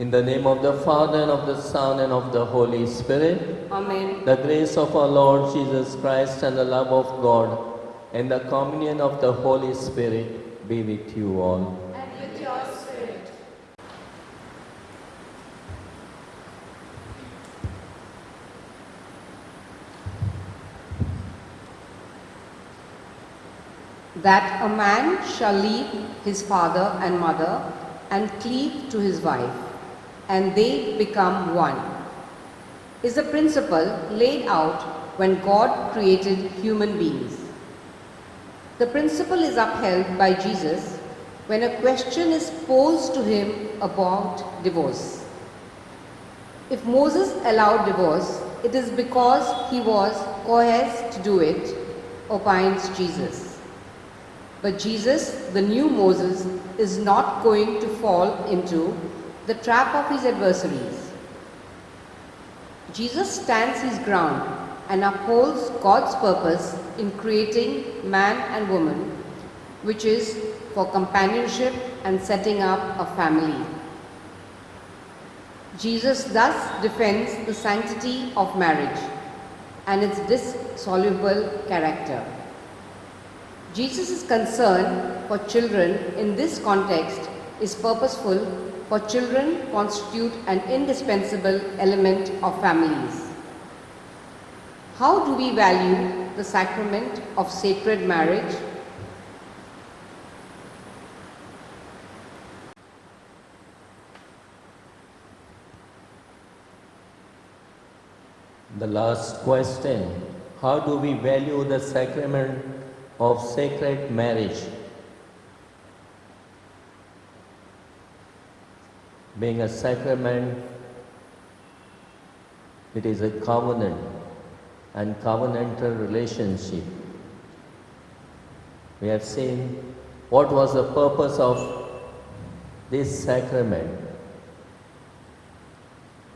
In the name of the Father, and of the Son, and of the Holy Spirit. Amen. The grace of our Lord Jesus Christ and the love of God and the communion of the Holy Spirit be with you all. And with your spirit. That a man shall leave his father and mother and cleave to his wife, and they become one, is a principle laid out when God created human beings. The principle is upheld by Jesus when a question is posed to him about divorce. If Moses allowed divorce, it is because he was coerced to do it, opines Jesus. But Jesus, the new Moses, is not going to fall into the trap of his adversaries. Jesus stands his ground and upholds God's purpose in creating man and woman, which is for companionship and setting up a family. Jesus thus defends the sanctity of marriage and its dissoluble character. Jesus' concern for children in this context is purposeful, for children constitute an indispensable element of families. How do we value the sacrament of sacred marriage? The last question, how do we value the sacrament of sacred marriage? Being a sacrament, it is a covenant and covenantal relationship. We have seen what was the purpose of this sacrament: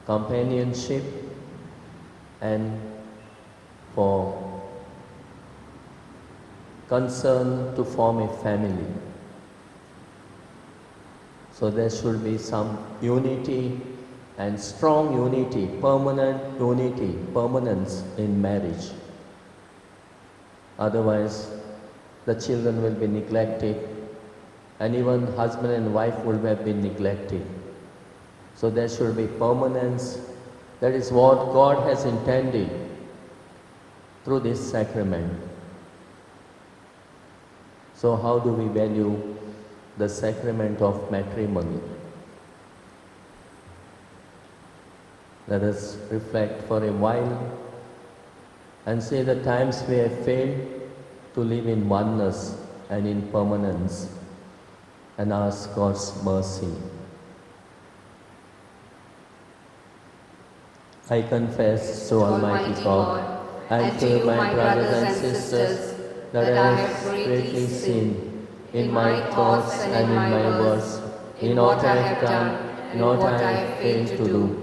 companionship and for concern to form a family. So there should be some unity and strong unity, permanent unity, permanence in marriage. Otherwise, the children will be neglected, and even husband and wife would have been neglected. So there should be permanence. That is what God has intended through this sacrament. So how do we value the sacrament of matrimony? Let us reflect for a while and say the times we have failed to live in oneness and in permanence, and ask God's mercy. I confess to Almighty God and to you, my brothers and sisters, that I have greatly sinned in my thoughts and in my words, in what I have done and what I have failed to do.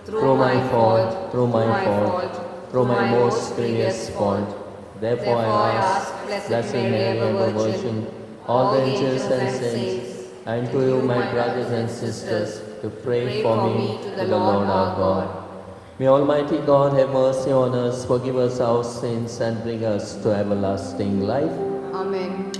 Through my fault, through my most grievous fault. Therefore I ask, Blessed Mary, ever Virgin, all the angels and saints, and to you, my brothers and sisters, to pray for me to the Lord our God. May Almighty God have mercy on us, forgive us our sins, and bring us to everlasting life. Amen.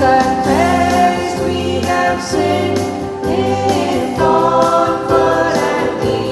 Confess we have sinned in thought, word, and deed.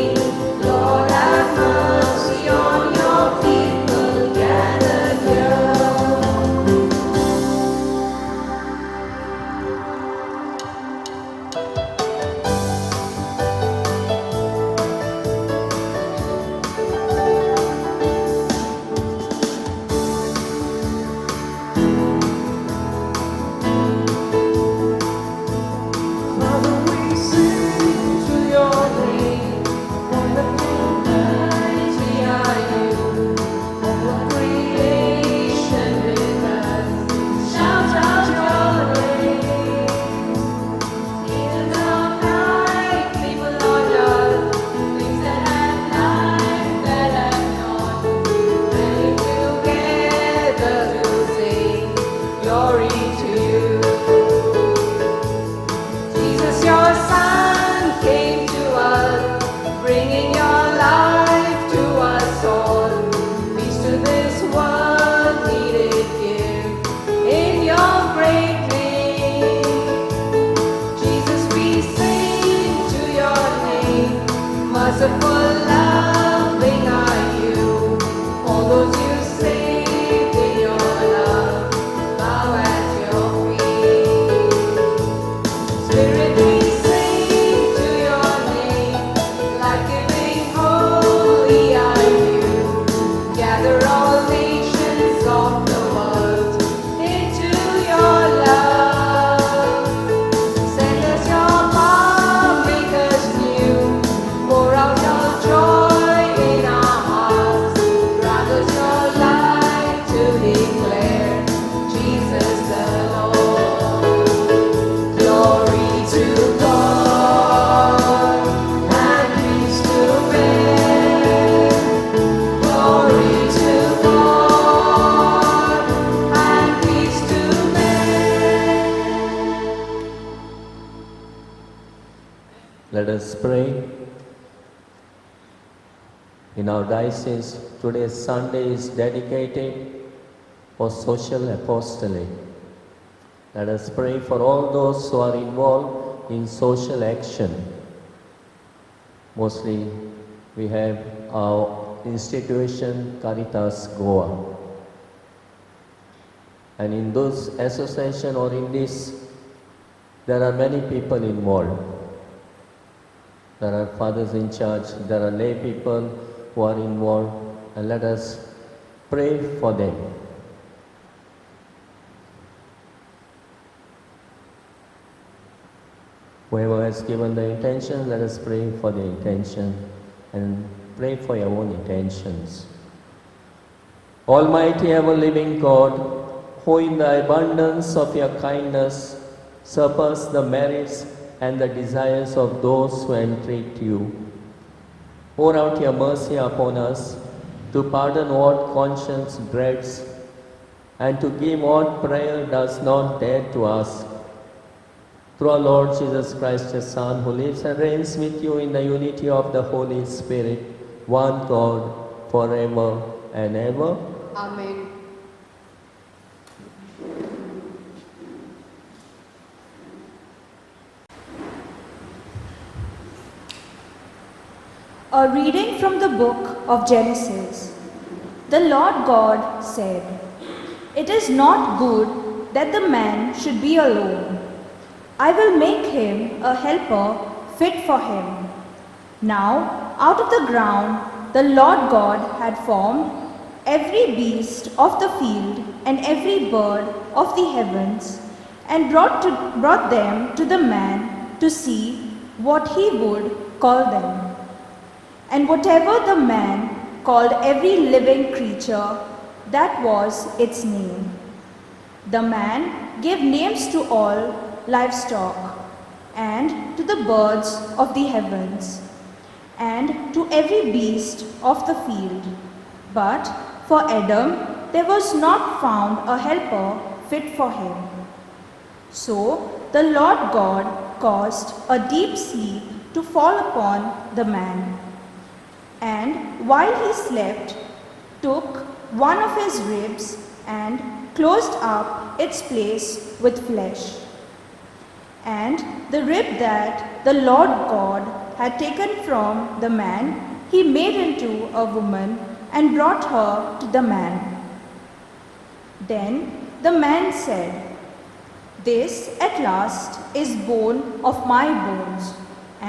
us pray. In our diocese, today's Sunday is dedicated for social apostolate. Let us pray for all those who are involved in social action. Mostly we have our institution Caritas Goa. And in those association or in this, there are many people involved. There are fathers in charge, there are lay people who are involved, and let us pray for them. Whoever has given the intention, let us pray for the intention and pray for your own intentions. Almighty ever-living God, who in the abundance of your kindness surpass the merits and the desires of those who entreat you, pour out your mercy upon us to pardon what conscience dreads and to give what prayer does not dare to ask. Through our Lord Jesus Christ, your Son, who lives and reigns with you in the unity of the Holy Spirit, one God, forever and ever. Amen. A reading from the book of Genesis. The Lord God said, "It is not good that the man should be alone. I will make him a helper fit for him." Now, out of the ground, the Lord God had formed every beast of the field and every bird of the heavens, and brought them to the man to see what he would call them. And whatever the man called every living creature, that was its name. The man gave names to all livestock, and to the birds of the heavens, and to every beast of the field. But for Adam there was not found a helper fit for him. So the Lord God caused a deep sleep to fall upon the man, and while he slept, took one of his ribs and closed up its place with flesh. And the rib that the Lord God had taken from the man, he made into a woman and brought her to the man. Then the man said, "This at last is bone of my bones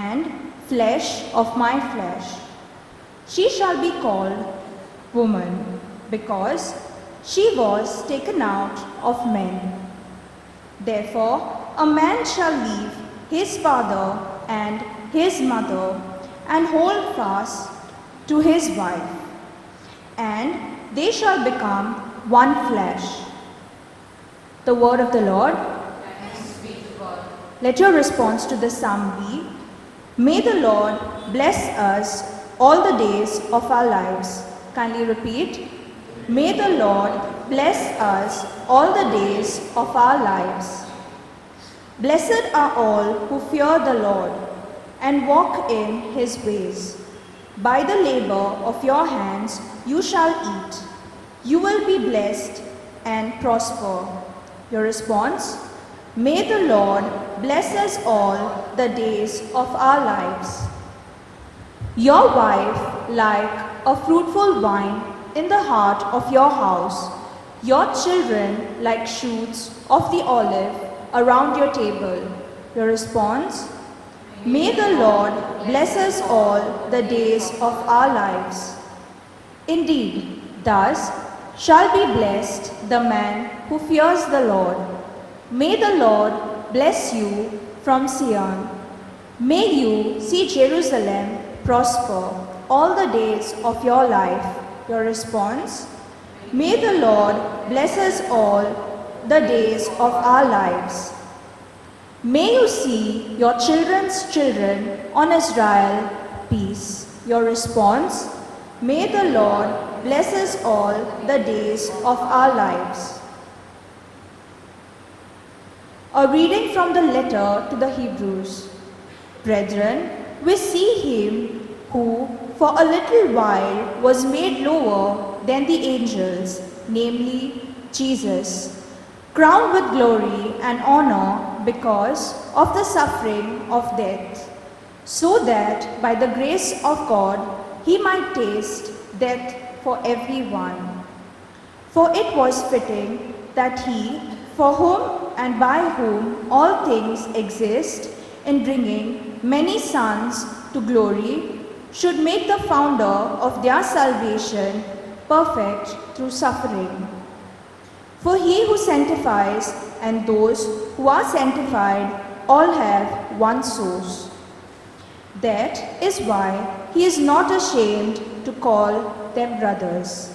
and flesh of my flesh. She shall be called woman, because she was taken out of men. Therefore a man shall leave his father and his mother, and hold fast to his wife, and they shall become one flesh." The word of the Lord. Thanks be to God. Let your response to the psalm be, "May the Lord bless us all the days of our lives." Kindly repeat, "May the Lord bless us all the days of our lives." Blessed are all who fear the Lord and walk in his ways. By the labor of your hands you shall eat. You will be blessed and prosper. Your response, "May the Lord bless us all the days of our lives." Your wife like a fruitful vine in the heart of your house, your children like shoots of the olive around your table. Your response, "May the Lord bless us all the days of our lives." Indeed, thus shall be blessed the man who fears the Lord. May the Lord bless you from Zion. May you see Jerusalem prosper all the days of your life. Your response, "May the Lord bless us all the days of our lives." May you see your children's children on Israel peace. Your response, "May the Lord bless us all the days of our lives." A reading from the letter to the Hebrews. Brethren, we see him who for a little while was made lower than the angels, namely Jesus, crowned with glory and honor because of the suffering of death, so that by the grace of God he might taste death for everyone. For it was fitting that he, for whom and by whom all things exist, in bringing many sons to glory, should make the founder of their salvation perfect through suffering. For he who sanctifies and those who are sanctified all have one source. That is why he is not ashamed to call them brothers.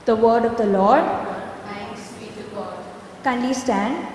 The word of the Lord. Thanks be to God. Kindly stand.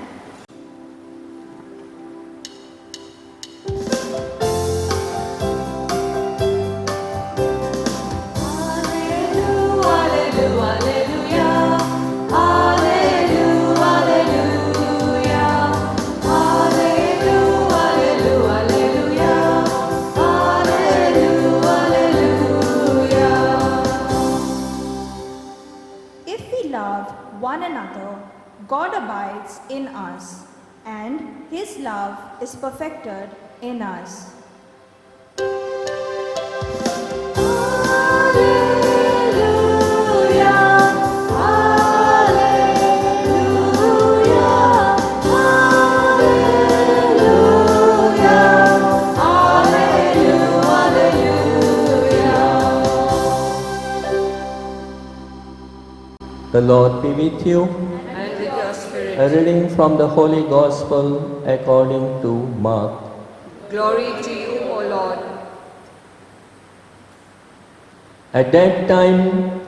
If we love one another, God abides in us, and his love is perfected in us. The Lord be with you. And with your spirit. A reading from the Holy Gospel according to Mark. Glory to you, O Lord. At that time,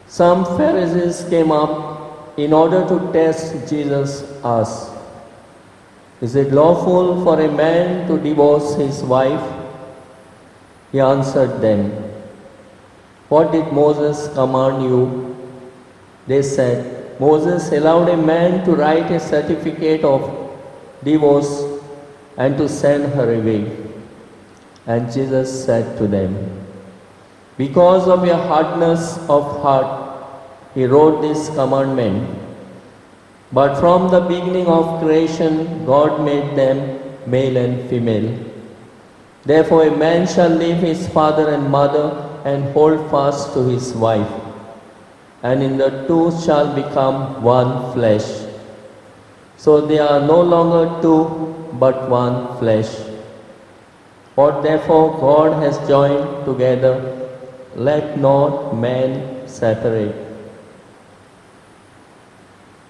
some Pharisees came up in order to test Jesus, asked, "Is it lawful for a man to divorce his wife?" He answered them, "What did Moses command you?" They said, "Moses allowed a man to write a certificate of divorce and to send her away." And Jesus said to them, "Because of your hardness of heart, he wrote this commandment. But from the beginning of creation, God made them male and female. Therefore a man shall leave his father and mother and hold fast to his wife, and in the two shall become one flesh. So they are no longer two, but one flesh. What therefore God has joined together, let not man separate."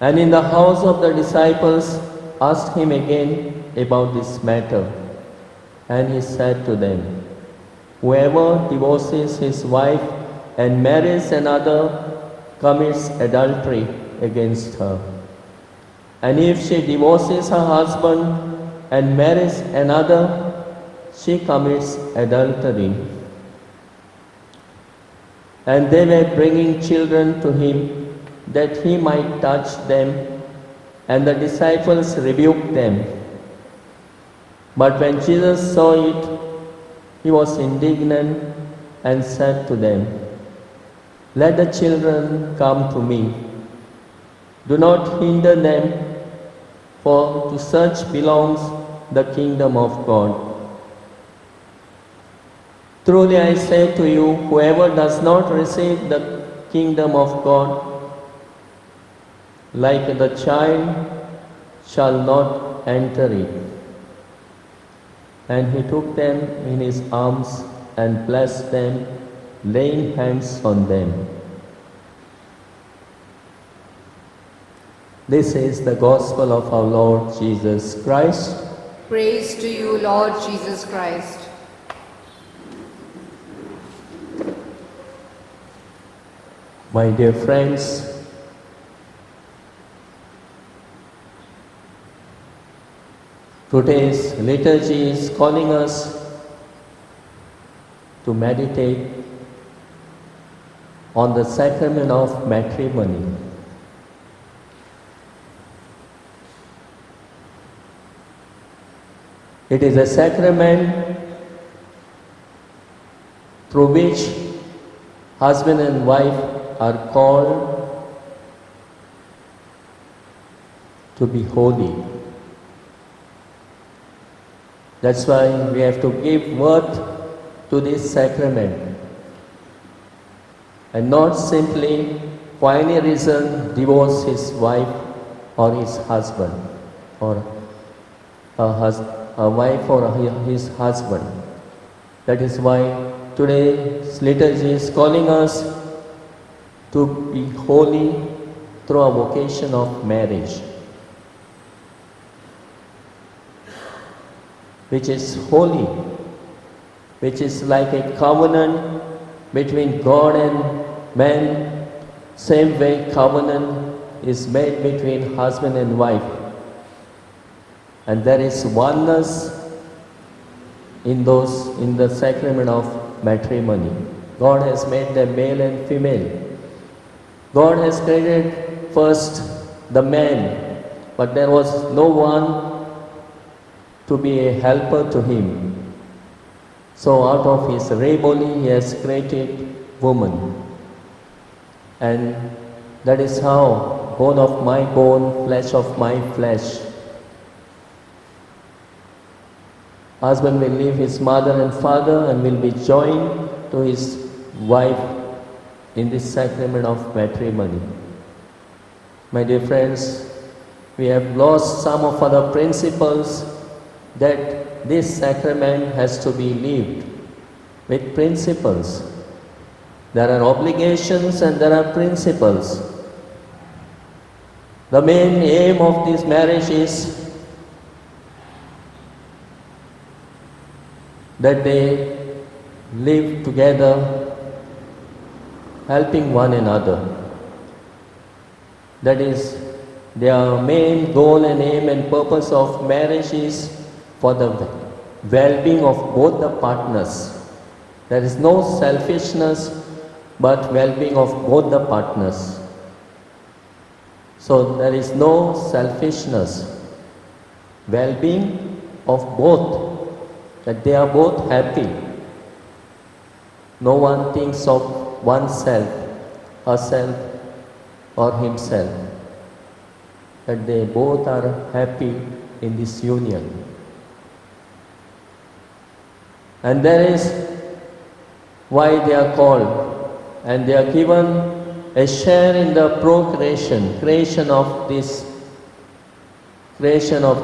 And in the house of the disciples asked him again about this matter. And he said to them, "Whoever divorces his wife and marries another commits adultery against her. And if she divorces her husband and marries another, she commits adultery." And they were bringing children to him that he might touch them, and the disciples rebuked them. But when Jesus saw it, he was indignant and said to them, "Let the children come to me. Do not hinder them, for to such belongs the kingdom of God. Truly I say to you, whoever does not receive the kingdom of God like the child shall not enter it." And he took them in his arms and blessed them, laying hands on them. This is the gospel of our Lord Jesus Christ. Praise to you, Lord Jesus Christ. My dear friends, today's liturgy is calling us to meditate on the sacrament of matrimony. It is a sacrament through which husband and wife are called to be holy. That's why we have to give worth to this sacrament and not simply for any reason divorce his wife or his husband or a wife or his husband. That is why today's liturgy is calling us to be holy through a vocation of marriage, which is holy, which is like a covenant between God and man. Same way covenant is made between husband and wife. And there is oneness in the sacrament of matrimony. God has made them male and female. God has created first the man, but there was no one to be a helper to him. So out of his rainbow he has created woman. And that is how bone of my bone, flesh of my flesh. Husband will leave his mother and father and will be joined to his wife in this sacrament of matrimony. My dear friends, we have lost some of other principles that this sacrament has to be lived with principles. There are obligations and there are principles. The main aim of this marriage is that they live together, helping one another. That is, their main goal and aim and purpose of marriage is for the well-being of both the partners. There is no selfishness, but well-being of both the partners. So there is no selfishness, well-being of both, that they are both happy. No one thinks of oneself, herself or himself, that they both are happy in this union. And that is why they are called, and they are given a share in the creation of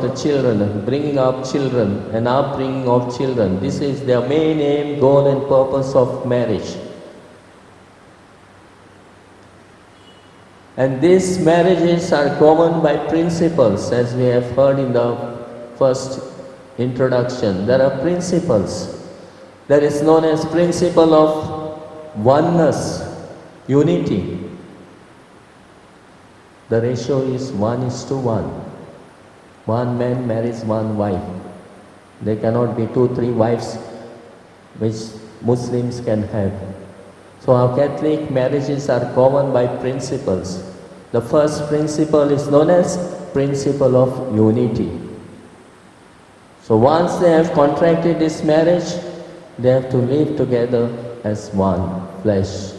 the children, bringing up children and upbringing of children. This is their main aim, goal and purpose of marriage. And these marriages are governed by principles, as we have heard in the first introduction. There are principles. There is known as principle of oneness, unity. The ratio is 1:1. One man marries one wife. There cannot be 2-3 wives which Muslims can have. So our Catholic marriages are governed by principles. The first principle is known as principle of unity. So once they have contracted this marriage, they have to live together as one flesh.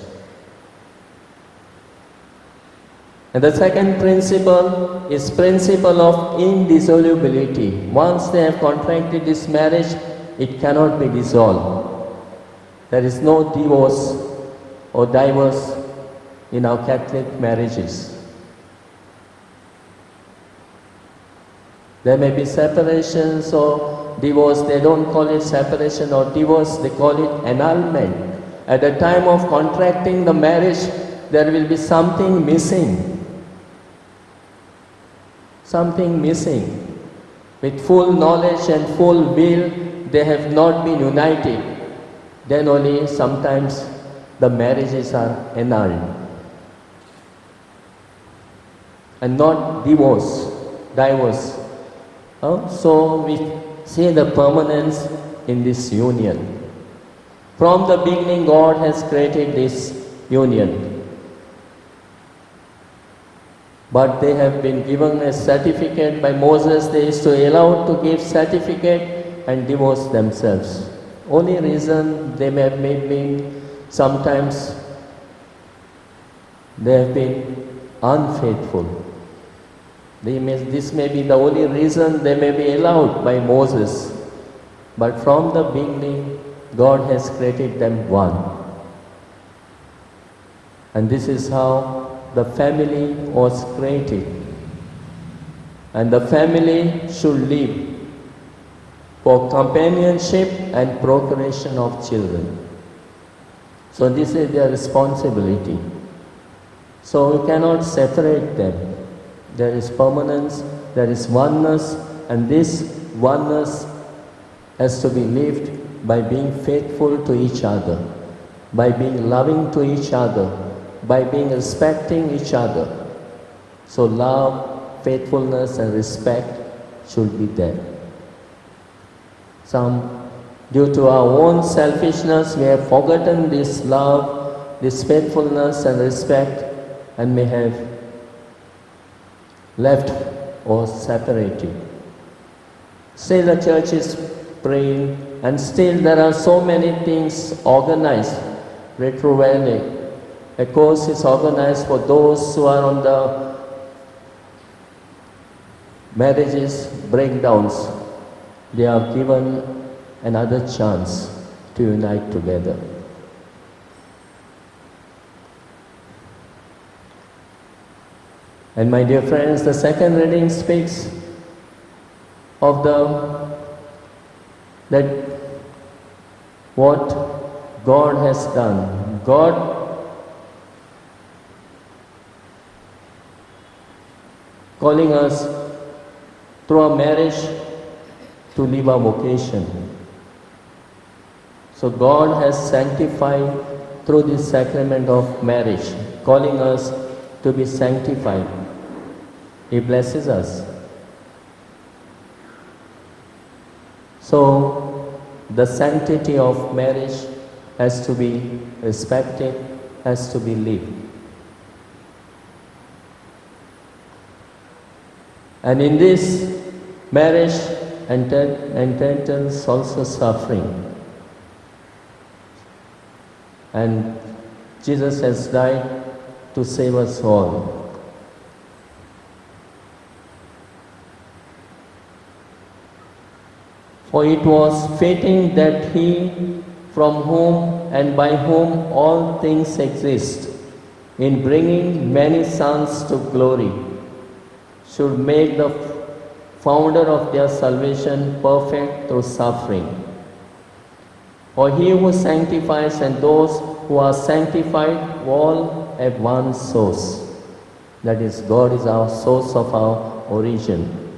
And the second principle is principle of indissolubility. Once they have contracted this marriage, it cannot be dissolved. There is no divorce or divorce in our Catholic marriages. There may be separations or divorce. They don't call it separation or divorce, they call it annulment. At the time of contracting the marriage, there will be something missing. Something missing. With full knowledge and full will, they have not been united. Then only sometimes the marriages are annulled. And not divorce. So we see the permanence in this union. From the beginning, God has created this union. But they have been given a certificate by Moses. They used to allow to give certificate and divorce themselves. Only reason they may have been sometimes they have been unfaithful. This may be the only reason they may be allowed by Moses. But from the beginning, God has created them one. And this is how the family was created. And the family should live for companionship and procreation of children. So this is their responsibility. So we cannot separate them. There is permanence, there is oneness, and this oneness has to be lived by being faithful to each other, by being loving to each other, by being respecting each other. So love, faithfulness and respect should be there. Due to our own selfishness, we have forgotten this love, this faithfulness and respect, and may have left or separated. Still the church is praying, and still there are so many things organized. Retro Valley, a course is organized for those who are on the marriages breakdowns. They are given another chance to unite together. And my dear friends, the second reading speaks of that what God has done. God calling us through our marriage to live our vocation. So God has sanctified through this sacrament of marriage, calling us to be sanctified. He blesses us. So the sanctity of marriage has to be respected, has to be lived. And in this marriage entails also suffering. And Jesus has died to save us all. For it was fitting that He, from whom and by whom all things exist, in bringing many sons to glory, should make the founder of their salvation perfect through suffering. For He who sanctifies and those who are sanctified all have one source. That is, God is our source of our origin.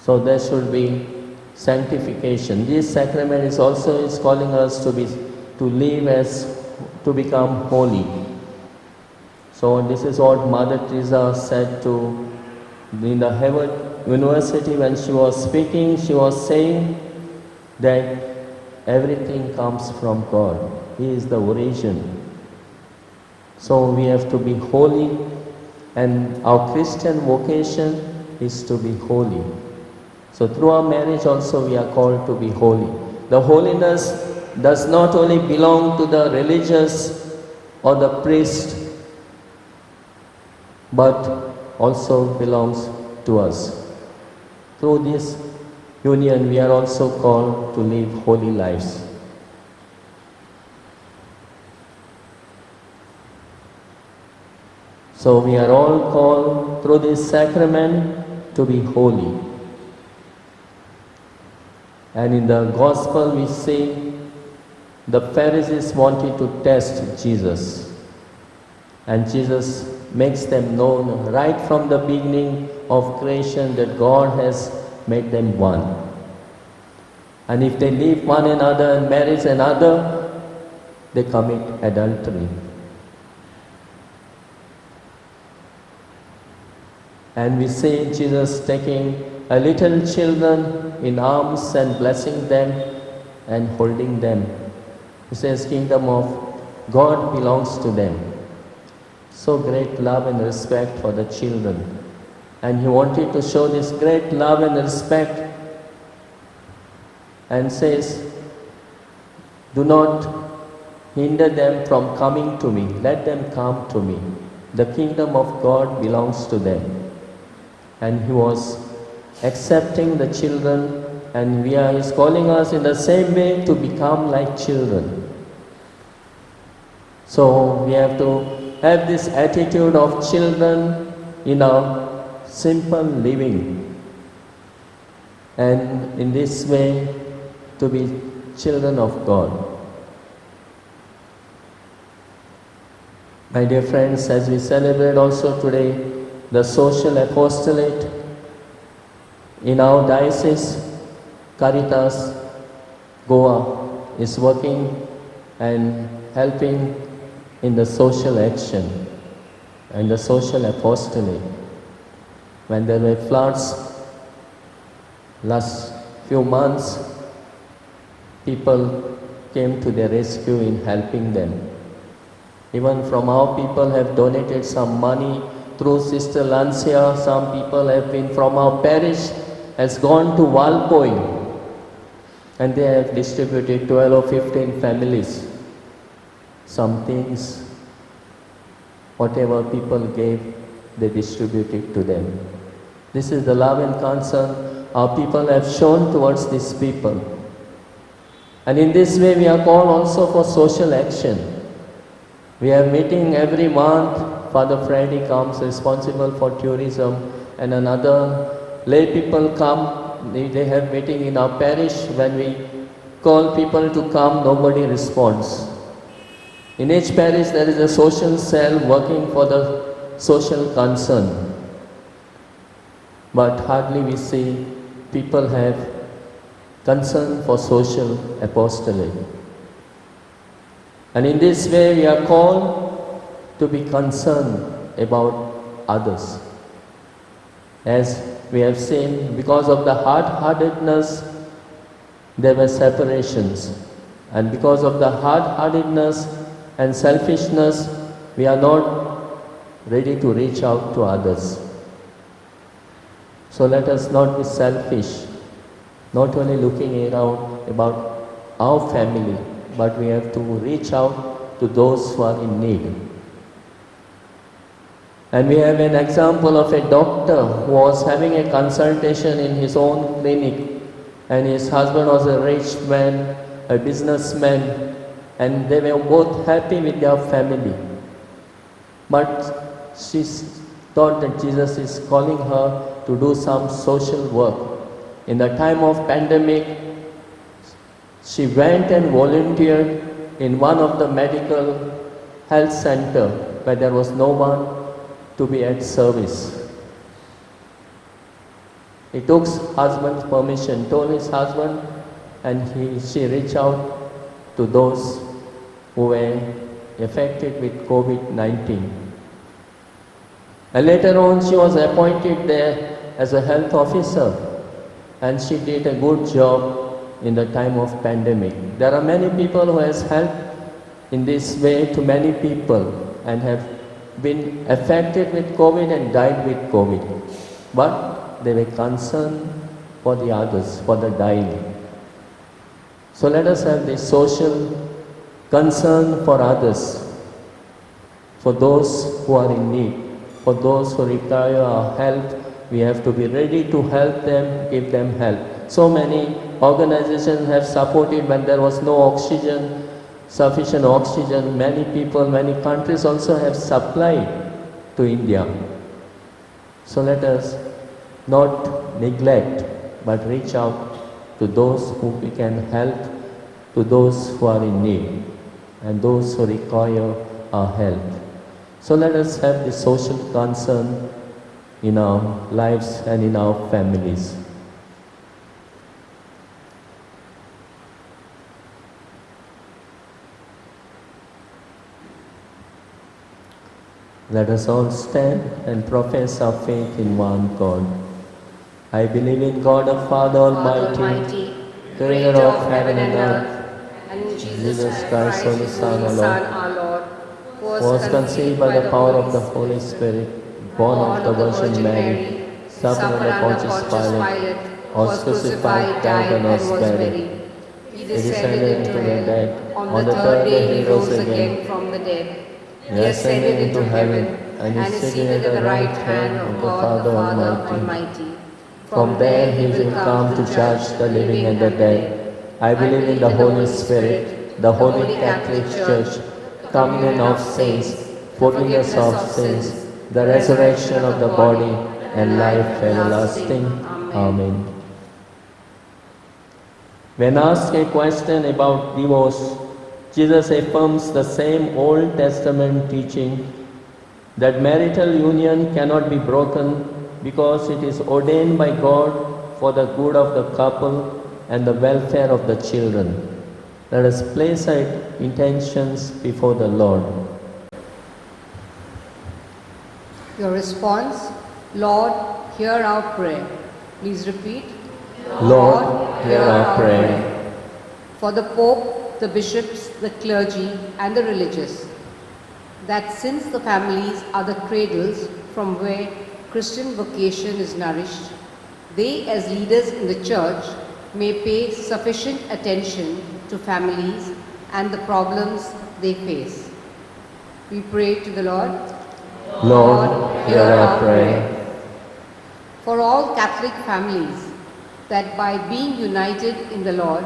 So there should be sanctification. This sacrament is also calling us to become holy. So this is what Mother Teresa said in the Harvard University when she was speaking. She was saying that everything comes from God. He is the origin. So we have to be holy, and our Christian vocation is to be holy. So through our marriage also we are called to be holy. The holiness does not only belong to the religious or the priest, but also belongs to us. Through this union we are also called to live holy lives. So we are all called through this sacrament to be holy. And in the Gospel we see the Pharisees wanted to test Jesus. And Jesus makes them known right from the beginning of creation that God has made them one. And if they leave one another and marry another, they commit adultery. And we see Jesus taking a little children in arms and blessing them and holding them. He says, kingdom of God belongs to them. So great love and respect for the children. And he wanted to show this great love and respect and says, do not hinder them from coming to me. Let them come to me. The kingdom of God belongs to them. And he was accepting the children, and he is calling us in the same way to become like children. So we have to have this attitude of children in our simple living, and in this way to be children of God. My dear friends, as we celebrate also today the social apostolate in our diocese, Caritas Goa is working and helping in the social action and the social apostolate. When there were floods last few months, people came to their rescue in helping them. Even from our people have donated some money through Sister Lancia. Some people have been from our parish, has gone to Valpoi, and they have distributed 12 or 15 families some things. Whatever people gave, they distributed to them. This is the love and concern our people have shown towards these people. And in this way we are called also for social action. We are meeting every month. Father Freddy comes, responsible for tourism, and another lay people come. They have meeting in our parish. When we call people to come, nobody responds. In each parish there is a social cell working for the social concern. But hardly we see people have concern for social apostolate. And in this way we are called to be concerned about others. As we have seen, because of the hard-heartedness, there were separations. And because of the hard-heartedness and selfishness, we are not ready to reach out to others. So let us not be selfish, not only looking around about our family, but we have to reach out to those who are in need. And we have an example of a doctor who was having a consultation in his own clinic, and his husband was a rich man, a businessman, and they were both happy with their family. But she thought that Jesus is calling her to do some social work. In the time of pandemic, she went and volunteered in one of the medical health center where there was no one to be at service. He took husband's permission, told his husband, and she reached out to those who were affected with COVID-19. And later on she was appointed there as a health officer, and she did a good job in the time of pandemic. There are many people who has helped in this way to many people and have been affected with COVID and died with COVID. But they were concerned for the others, for the dying. So let us have this social concern for others, for those who are in need, for those who require our help. We have to be ready to help them, give them help. So many organizations have supported when there was no oxygen, sufficient oxygen. Many people, many countries also have supplied to India. So let us not neglect, but reach out to those who we can help, to those who are in need, and those who require our help. So let us have this social concern in our lives and in our families. Let us all stand and profess our faith in one God. I believe in God the Father Almighty, creator of heaven and earth, and in Jesus Christ, Holy Son, our Son, Lord, our Lord, who was conceived by the power of the Holy Spirit, born of the Virgin Mary, suffered under Pontius Pilate, was crucified, died, and was buried. He descended into hell. On the third day he rose again from the dead. He ascended into heaven and is seated at the right hand of God the Father Almighty. From there he will come to judge the living and the dead. I believe in the Holy Spirit, the Holy Catholic Church, communion of saints, forgiveness of sins, the resurrection of the body, and life everlasting. Amen. When asked a question about divorce, Jesus affirms the same Old Testament teaching that marital union cannot be broken because it is ordained by God for the good of the couple and the welfare of the children. Let us place our intentions before the Lord. Your response, Lord, hear our prayer. Please repeat. Lord, hear our prayer. For the Pope, the bishops, the clergy, and the religious, that since the families are the cradles from where Christian vocation is nourished, they as leaders in the Church may pay sufficient attention to families and the problems they face. We pray to the Lord. Lord, hear our prayer. For all Catholic families, that by being united in the Lord,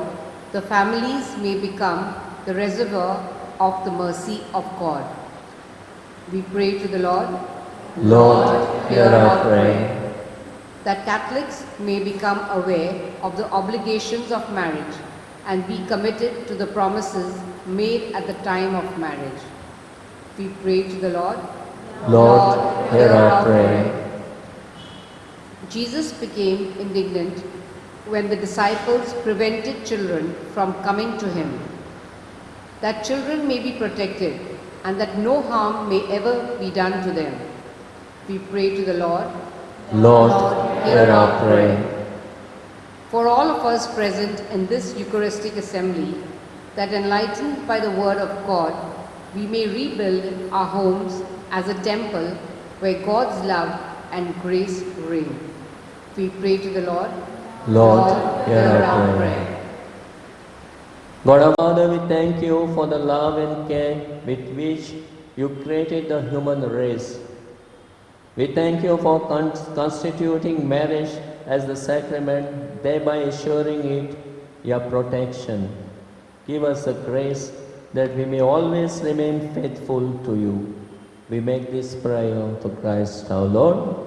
the families may become the reservoir of the mercy of God. We pray to the Lord. Lord, hear our prayer. That Catholics may become aware of the obligations of marriage and be committed to the promises made at the time of marriage. We pray to the Lord. Lord, hear our prayer. Jesus became indignant when the disciples prevented children from coming to him, that children may be protected and that no harm may ever be done to them. We pray to the Lord. Lord, hear our prayer. For all of us present in this Eucharistic assembly, that enlightened by the word of God, we may rebuild our homes as a temple where God's love and grace reign. We pray to the Lord. Lord, hear our prayer. God our Father, we thank you for the love and care with which you created the human race. We thank you for constituting marriage as the sacrament, thereby assuring it your protection. Give us the grace that we may always remain faithful to you. We make this prayer to Christ our Lord.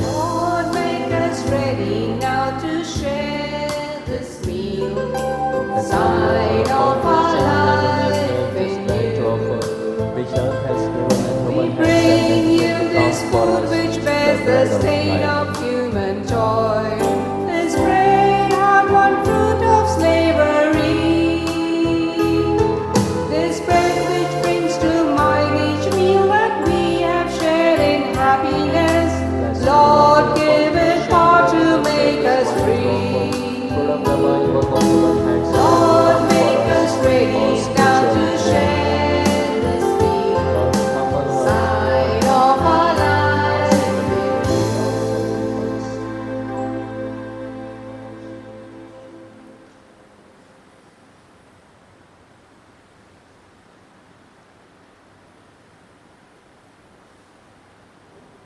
Lord, make us ready now to share this meal, sign of our life in you. Which earth has given and no We one has bring sent you to this come for food us, which bears bread the of stain life. of human toil, this bread not one fruit of slavery, this bread which brings to mind each meal that we have shared in happiness. Lord, give it power to make us free. Lord, make us ready now to share this meal, sign of our life.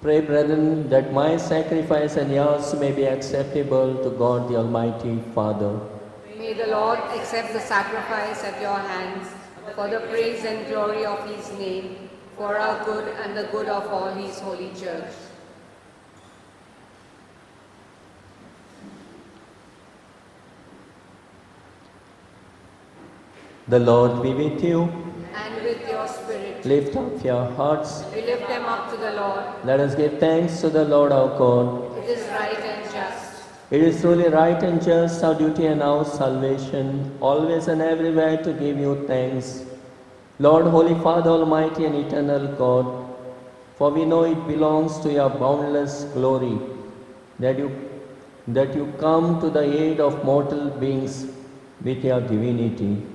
Pray, brethren, that my sacrifice and yours may be acceptable to God the Almighty Father. May the Lord accept the sacrifice at your hands for the praise and glory of his name, for our good and the good of all his holy church. The Lord be with you. And with your spirit. Lift up your hearts. We lift them up to the Lord. Let us give thanks to the Lord our God. It is right and just. It is truly right and just, our duty and our salvation, always and everywhere to give you thanks. Lord, Holy Father, Almighty and Eternal God, for we know it belongs to your boundless glory that you come to the aid of mortal beings with your divinity,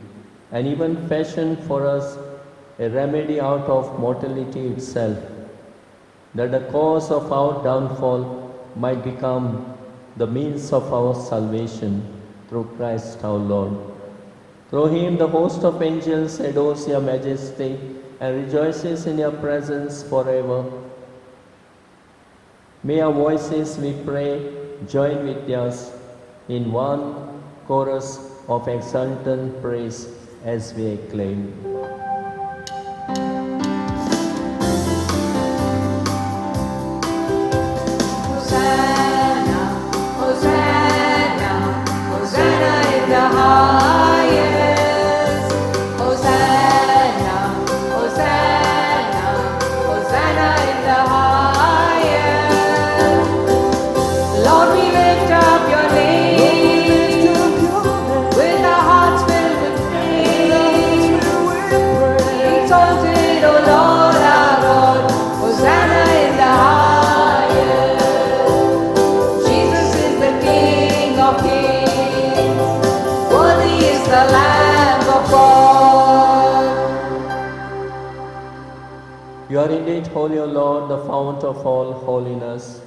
and even fashion for us a remedy out of mortality itself, that the cause of our downfall might become the means of our salvation through Christ our Lord. Through him the host of angels adores your majesty and rejoices in your presence forever. May our voices, we pray, join with yours in one chorus of exultant praise as we acclaim. Hosanna, Hosanna, Hosanna in the highest. Hosanna, Hosanna, Hosanna in the highest. Lord, we lift up your name with our hearts filled with praise. Exalted, O Lord our God, Hosanna in the highest. Jesus is the King of kings, worthy is the Lamb of God. You are indeed holy, O Lord, the fount of all holiness.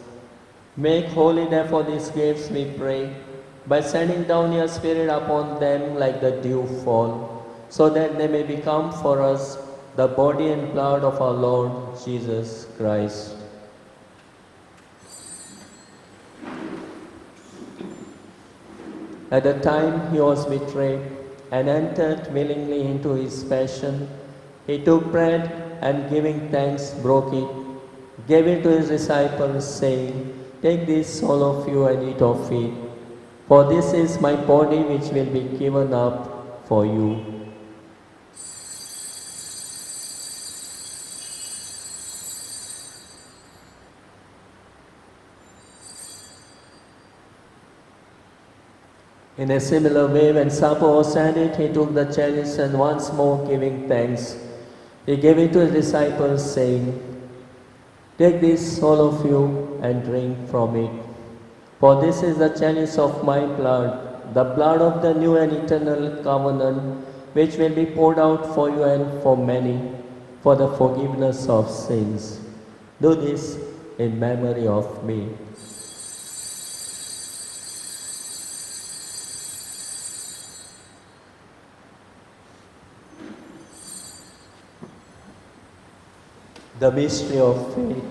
Make holy therefore these gifts, we pray, by sending down your Spirit upon them like the dew fall, so that they may become for us the body and blood of our Lord Jesus Christ. At the time he was betrayed and entered willingly into his passion, he took bread and giving thanks broke it, gave it to his disciples, saying, "Take this, all of you, and eat of it, for this is my body which will be given up for you." In a similar way, when supper was ended, he took the chalice and once more giving thanks, he gave it to his disciples, saying, "Take this, all of you, and drink from it. For this is the chalice of my blood, the blood of the new and eternal covenant, which will be poured out for you and for many, for the forgiveness of sins. Do this in memory of me." The mystery of faith.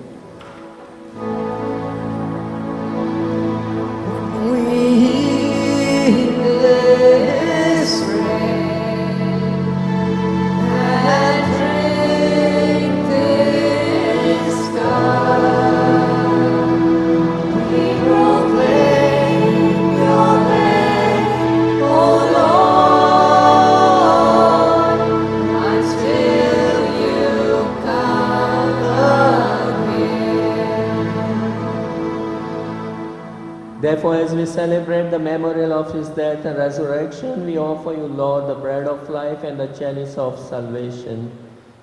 Therefore, as we celebrate the memorial of his death and resurrection, we offer you, Lord, the bread of life and the chalice of salvation,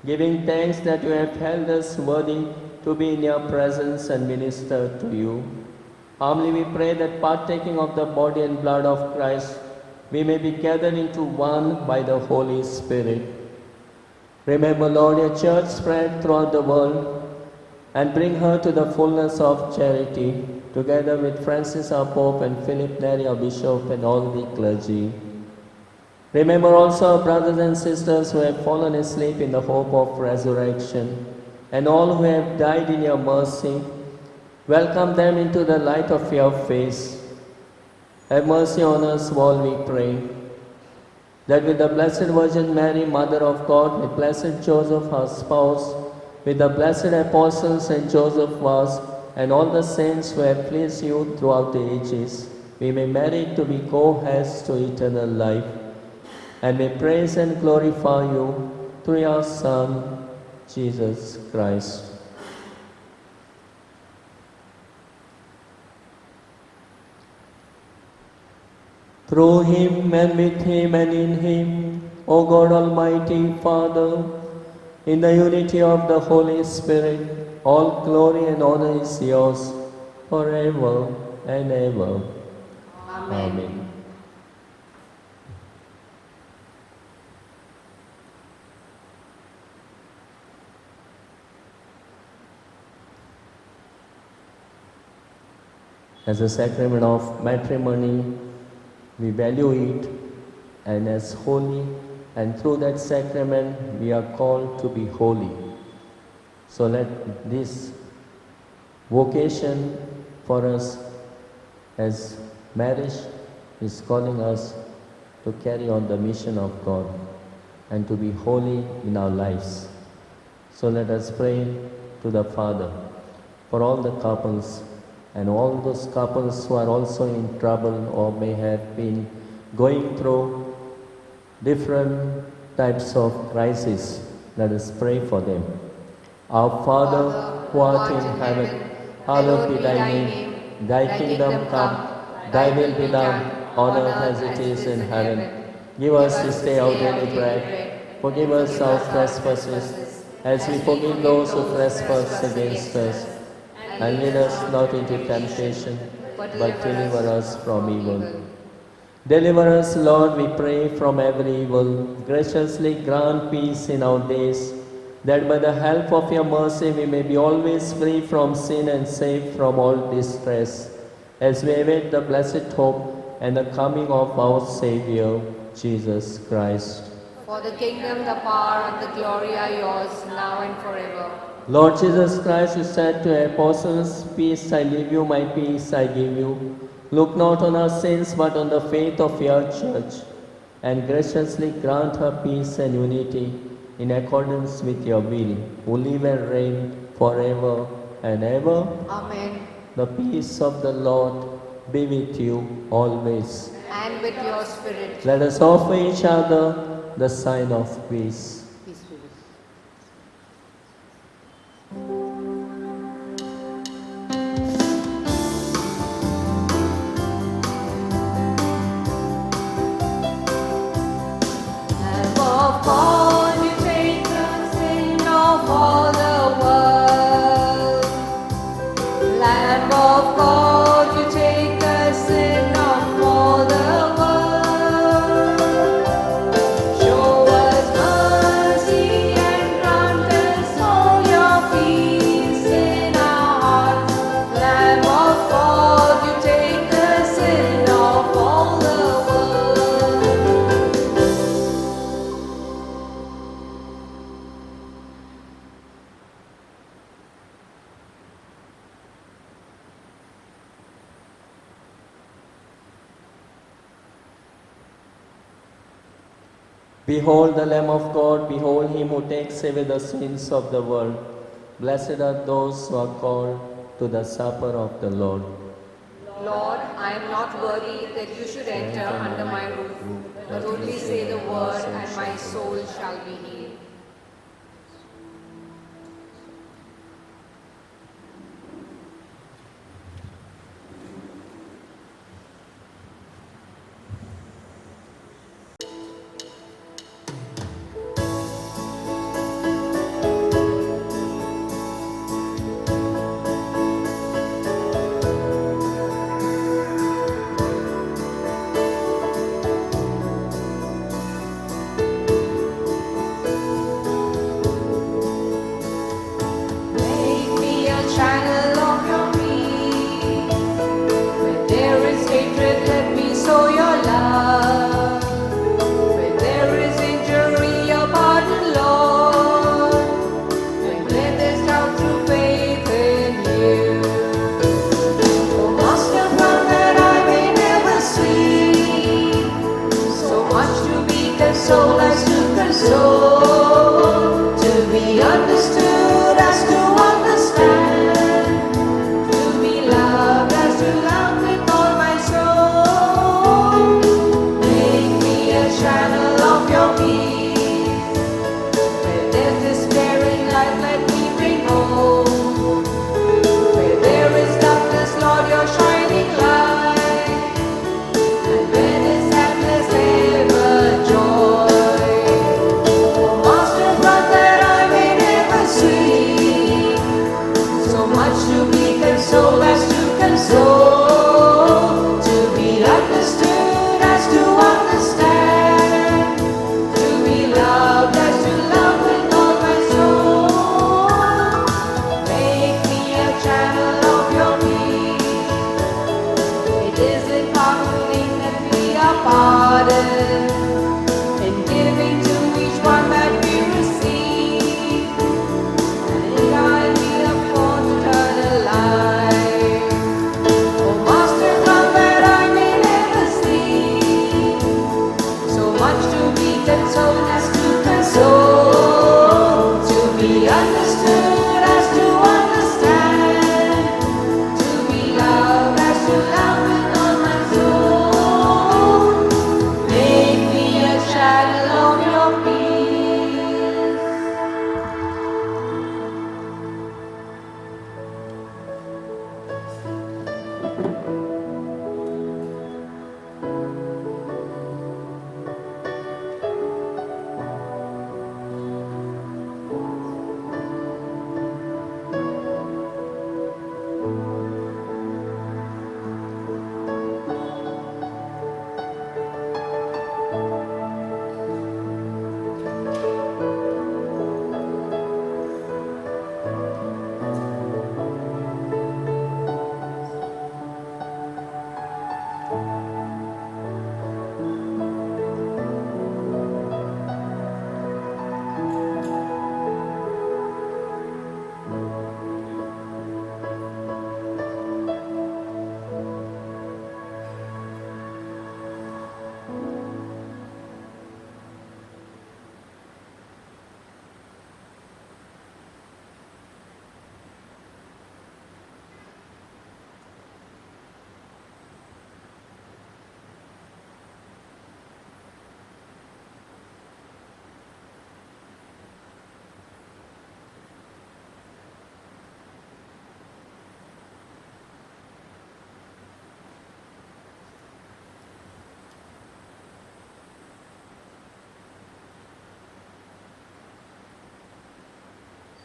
giving thanks that you have held us worthy to be in your presence and minister to you. Humbly we pray that partaking of the body and blood of Christ, we may be gathered into one by the Holy Spirit. Remember, Lord, your church spread throughout the world and bring her to the fullness of charity, together with Francis our Pope and Philip Neri our Bishop and all the clergy. Remember also our brothers and sisters who have fallen asleep in the hope of resurrection, and all who have died in your mercy. Welcome them into the light of your face. Have mercy on us all, we pray, that with the Blessed Virgin Mary, Mother of God, with Blessed Joseph, her spouse, with the blessed apostles and Joseph was, and all the saints who have pleased you throughout the ages, we may merit to be co-heirs to eternal life, and may praise and glorify you through your Son, Jesus Christ. Through him and with him and in him, O God Almighty Father, in the unity of the Holy Spirit, all glory and honor is yours forever and ever. Amen. As a sacrament of matrimony, we value it and as holy, and through that sacrament we are called to be holy. So let this vocation for us as marriage is calling us to carry on the mission of God and to be holy in our lives. So let us pray to the Father for all the couples and all those couples who are also in trouble or may have been going through different types of crises. Let us pray for them. Our Father, who art in heaven, hallowed be thy name. Thy kingdom come, thy will be done, on earth as it is in heaven. Give us this day our daily bread. Forgive us our trespasses, as we forgive those who trespass against us. And lead us not into temptation, but deliver us from evil. Deliver us, Lord, we pray, from every evil. Graciously grant peace in our days, that by the help of your mercy we may be always free from sin and safe from all distress, as we await the blessed hope and the coming of our Saviour, Jesus Christ. For the kingdom, the power, and the glory are yours, now and forever. Lord Jesus Christ, you said to your apostles, peace I leave you, my peace I give you. Look not on our sins, but on the faith of your church, and graciously grant her peace and unity in accordance with your will, who live and reign forever and ever. Amen. The peace of the Lord be with you always. And with your spirit. Let us offer each other the sign of peace. Peace be with you. Lamb of God, you take the sin of all the world. Lamb of God, you take the sin of all the world. Show us mercy and grant us all your peace in our hearts. Lamb of God, you take the sin of all the world. Behold the Lamb of God, behold him who takes away the sins of the world. Blessed are those who are called to the supper of the Lord. Lord, I am not worthy that you should enter under my roof, but only say the word, and my soul shall be healed. Make me a channel of your peace. Where there is hatred, let me sow your love. Where there is injury, your pardon, Lord. And where there's doubt, through faith in you. Oh, Master, grant that I may never see so much to be consoled as to console, to be understood as to understand, to be loved as to love with all my soul. Make me a channel of your peace, where there's despair in life. that soul has to console, to be understood as to understand, to be loved as to love with all my soul. Make me a channel of your peace.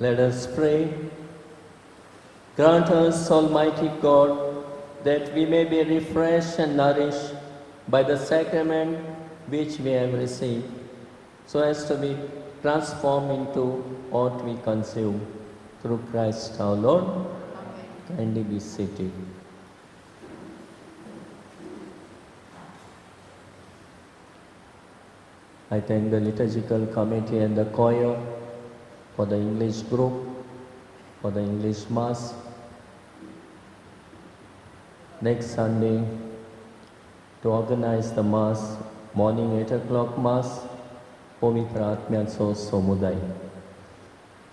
Let us pray. Grant us, Almighty God, that we may be refreshed and nourished by the sacrament which we have received, so as to be transformed into what we consume. Through Christ our Lord. Amen. Kindly be seated. I thank the liturgical committee and the choir for the English group, for the English Mass. Next Sunday, to organize the Mass, morning 8 o'clock Mass, Povitra Atmyatso Somuday.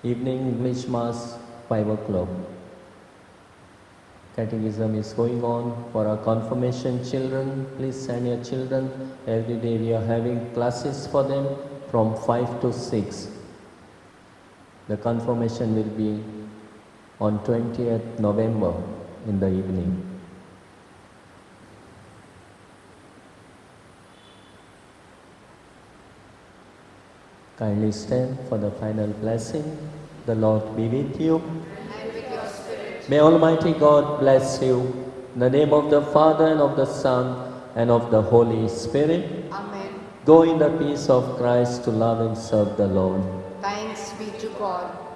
Evening English Mass, 5 o'clock. Catechism is going on for our confirmation children. Please send your children. Every day we are having classes for them from 5 to 6. The confirmation will be on 20th November in the evening. Kindly stand for the final blessing. The Lord be with you. And with your spirit. May Almighty God bless you. In the name of the Father and of the Son and of the Holy Spirit. Amen. Go in the peace of Christ to love and serve the Lord. Thanks be to God.